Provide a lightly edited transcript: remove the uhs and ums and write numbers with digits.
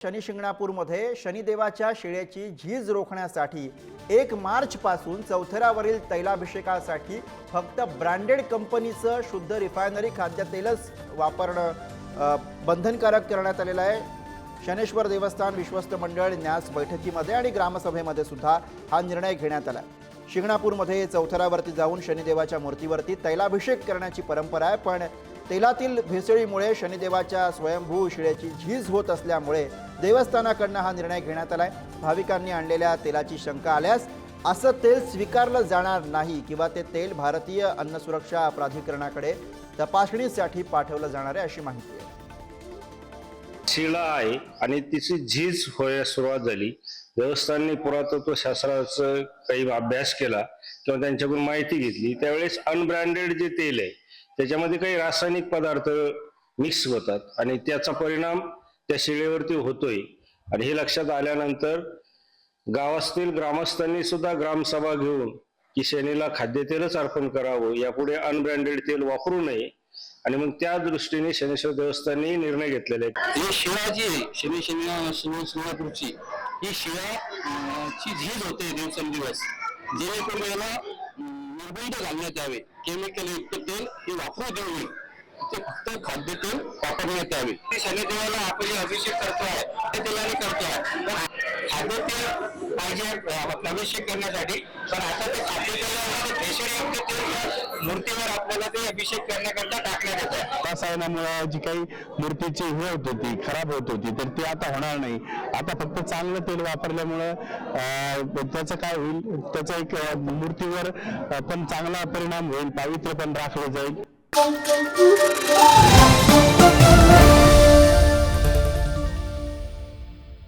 शनी शिंगणापूरमध्ये शनिदेवाच्या शेळ्याची झीज रोखण्यासाठी 1 मार्च पासून चौथरावरील तैलाभिषेकासाठी फक्त ब्रँडेड कंपनीचं शुद्ध रिफायनरी खाद्यतेलच वापरणं बंधनकारक करण्यात आलेलं आहे। शनेश्वर देवस्थान विश्वस्त मंडळ न्यास बैठकीमध्ये आणि ग्रामसभेमध्ये सुद्धा हा निर्णय घेण्यात आला। शिंगणापूरमध्ये चौथरावरती जाऊन शनिदेवाच्या मूर्तीवरती तैलाभिषेक करण्याची परंपरा आहे, पण तेलातील भेसळीमुळे शनिदेवाच्या स्वयंभू शेळ्याची झीज होत असल्यामुळे देवस्थानाकडून हा निर्णय घेण्यात आलाय। भाविकांनी आणलेल्या तेलाची शंका आल्यास असं तेल स्वीकारलं जाणार नाही किंवा ते तेल भारतीय अन्न सुरक्षा प्राधिकरणाकडे तपासणीसाठी पाठवलं जाणार आहे अशी माहिती आहे। शिळा आहे आणि तिची झीज होण्यास सुरुवात झाली। देवस्थानने पुरातत्व शास्त्राचा काही अभ्यास केला किंवा त्यांच्याकडून माहिती घेतली, त्यावेळेस अनब्रँडेड जे तेल आहे त्याच्यामध्ये काही रासायनिक पदार्थ मिक्स होतात आणि त्याचा परिणाम त्या शिळेवरती होतोय। आणि हे लक्षात आल्यानंतर गावातील ग्रामस्थांनी सुद्धा ग्रामसभा घेऊन की शनीला खाद्यतेलच अर्पण करावं, यापुढे अनब्रँडेड तेल वापरू नये आणि मग त्या दृष्टीने शनेश्वर देवस्थानने निर्णय घेतलेले आहे। ही शिळा जी आहे शिंगणापूरची ही शिळाची झीज होते दिवसेंदिवस, जेणेकरून याला निर्बंध घालण्यात यावे। केमिकल युक्त तेल हे वापरू देऊ नये, ते फक्त खाद्यतेल वापरण्यात यावे। शनिदेवाला आपण जे अभिषेक करतोय ते तेलाने करतोय, पण खाद्यतेल पाहिजे अभिषेक करण्यासाठी, पण आता ते खाद्यतेलामध्ये भेसळयुक्त तेल मूर्तीवर आपल्याला ते अभिषेक करण्याकरता टाकण्यात येतं। रसायनामुळे जी काही मूर्तीची हे होत होती, खराब होत होती, तर ती आता होणार नाही। आता फक्त चांगलं तेल वापरल्यामुळे त्याचं काय होईल, त्याचा एक मूर्तीवर पण चांगला परिणाम होईल, पावित्र्य पण राखलं जाईल।